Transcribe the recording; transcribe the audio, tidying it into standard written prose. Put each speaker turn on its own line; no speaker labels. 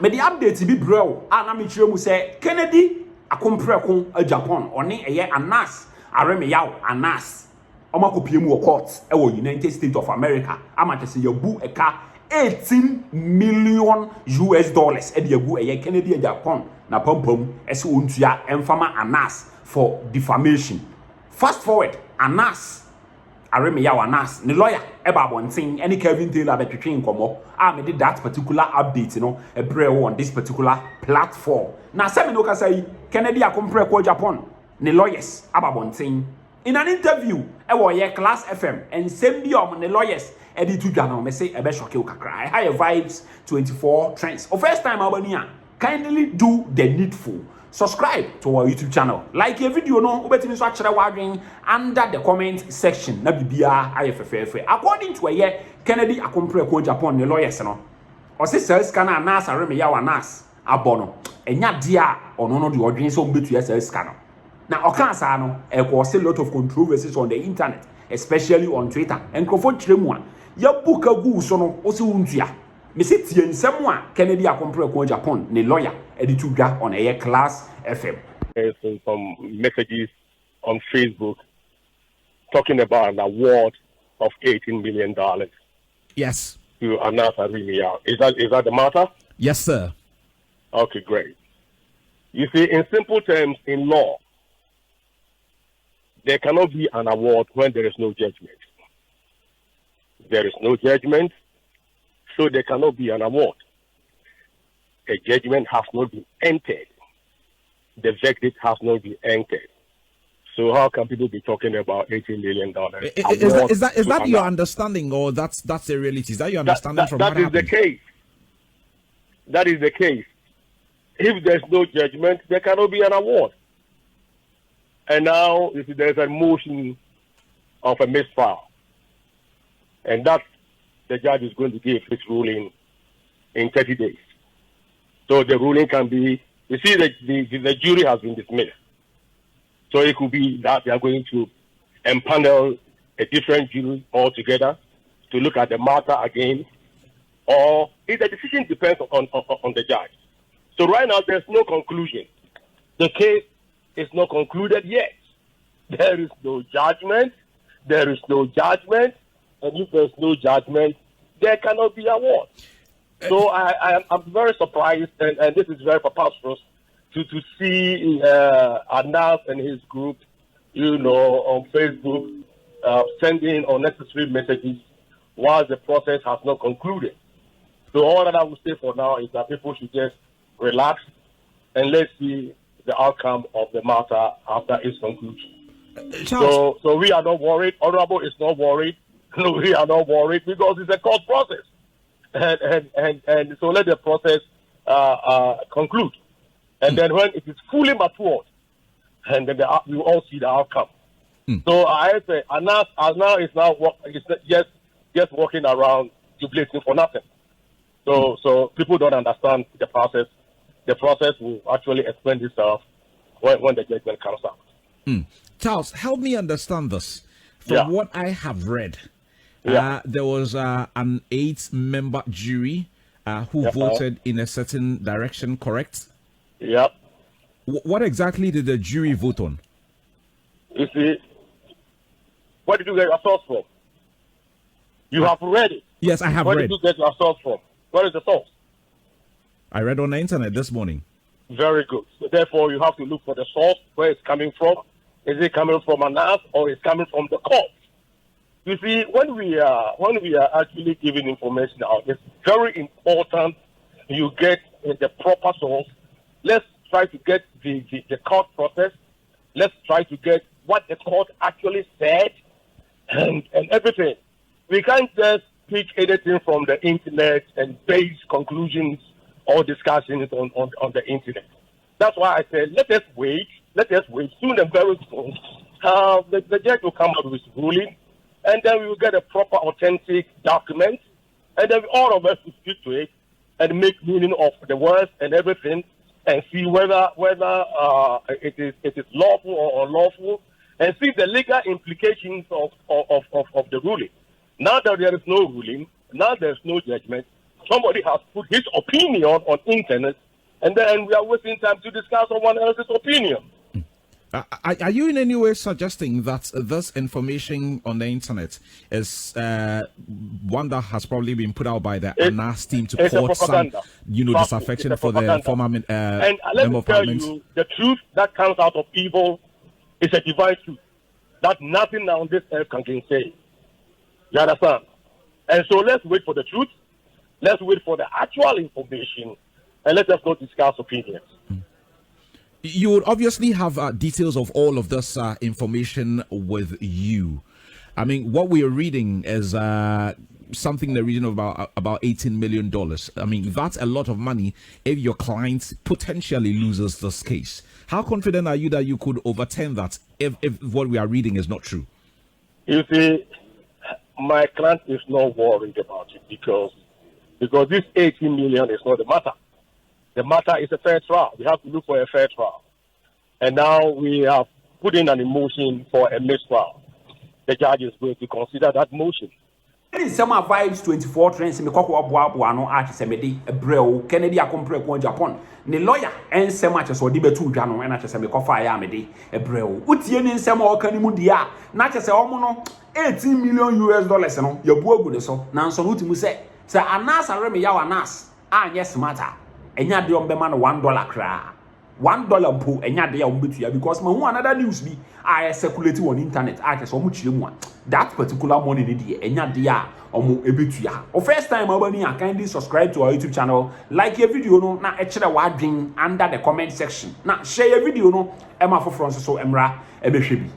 me the update bi brew ana me kire mu say Kennedy akompreko Agyapong oni eye Anas areme yaw Anas omakopie mu court e wo United States of America amate se yabu eka $18 million e de yagu eye Kennedy Agyapong na pampam ese ontua emfama Anas for defamation. Fast forward, Anas areme yaw Anas ne lawyer eba bonten any Kevin Taylor between komo me did that particular update a prayer on this particular platform. Now say me no ka say Kennedy akompreko Agyapong ne lawyers aba bonten in an interview ye Class FM and same bi ne lawyers edi to dwa na me say ebe shock kakra high vibes 24 trends. O first time abania kindly do the needful. Subscribe to our YouTube channel. Like your video no obetimi so akere wadwen under the comment section na bibia ayefefefe. According to a Kennedy akompreko Agyapong ne lawyers no. O se sales kana Anas areme ya Anas abono. Enya dia ono no de odwen so mbetu ya sales kana. Na okansa no e cause a lot of controversies on the internet, especially on Twitter. Enkrofo kiremu a ya buka gu so no o se wuntua. Me se tie nsem a Kennedy akompreko Agyapong ne lawyer editudwa on a Class FM.
Some messages on Facebook talking about an award of $18 million.
Yes.
To Anas Arimia. Is that the matter?
Yes, sir.
Okay, great. You see, in simple terms, in law, there cannot be an award when there is no judgment. There is no judgment, so there cannot be an award. A judgment has not been entered. The verdict has not been entered. So how can people be talking about $18 million?
Is that your understanding, or that's the reality? Is that your understanding from
that
what happened?
The case. That is the case. If there's no judgment, there cannot be an award. And now there's a motion of a misfile. And that the judge is going to give his ruling in 30 days. So the ruling can be, you see, the jury has been dismissed. So it could be that they are going to empanel a different jury altogether to look at the matter again, or if the decision depends on the judge. So right now, there's no conclusion. The case is not concluded yet. There is no judgment. There is no judgment. And if there's no judgment, there cannot be award. So I'm very surprised, and this is very preposterous, to see Anas and his group, on Facebook, sending unnecessary messages while the process has not concluded. So all that I would say for now is that people should just relax and let's see the outcome of the matter after its conclusion. So we are not worried. Honorable is not worried. No, we are not worried because it's a court process. And so let the process conclude. And then when it is fully matured, and then you all see the outcome. So I say Anas is now just walking around jubilating for nothing. So people don't understand the process. The process will actually explain itself when the judgment comes out.
Charles, help me understand this. From what I have read, there was an 8-member jury who voted in a certain direction, correct?
Yep.
What exactly did the jury vote on?
You see, where did you get your source from? You have read it.
Yes, I have read.
Where did you get your source from? Where is the source?
I read on the internet this morning.
Very good. So therefore, you have to look for the source, where it's coming from. Is it coming from Anas or is it coming from the court? You see, when we are actually giving information out, it's very important you get the proper source. Let's try to get the court process. Let's try to get what the court actually said and everything. We can't just pick anything from the internet and base conclusions or discussions on the internet. That's why I said, let us wait. Soon and very soon, the judge will come out with his ruling, and then we will get a proper, authentic document, and then all of us will speak to it and make meaning of the words and everything, and see whether it is lawful or unlawful, and see the legal implications of the ruling. Now that there is no ruling, now there is no judgment, somebody has put his opinion on internet, and then we are wasting time to discuss someone else's opinion.
Are you in any way suggesting that this information on the internet is one that has probably been put out by the ANAS team to cause some, disaffection for the former member of parliament?
You, the truth that comes out of evil is a divine truth that nothing on this earth can say. You understand? And so let's wait for the truth. Let's wait for the actual information, and let us not discuss opinions.
You would obviously have details of all of this information with you. I mean, what we are reading is something in the region of about $18 million. I mean, that's a lot of money if your client potentially loses this case. How confident are you that you could overturn that if what we are reading is not true?
You see, my client is not worried about it because this 18 million is not the matter. The matter is a fair trial. We have to look for a fair trial. And now we have put in an motion for a mistrial. The judge is going to consider that motion.
Some vibes 24 trends me kwakwa boa no a chesemedi ebreo Kennedy akompre ko Japan ne lawyer ensem a chese odi betu dwa no na chese me kofa ya mede ebreo utie ne nsem a oka ni mu dia na chese omo no $18 million no yabu agu ne so na nso no utimu se anas areme ya anas anye smarter enya de ombema no $1 kra $1 mpo enya de ya ombetu ya because ma hu another news bi I circulate on internet I just omo chire mu that particular money ni de enya de ya omo ebetu ya o first time abani ya kindly subscribe to our YouTube channel, like your video no na e kire wadwen under the comment section na share your video no e ma foforo nso so emra e behwe bi.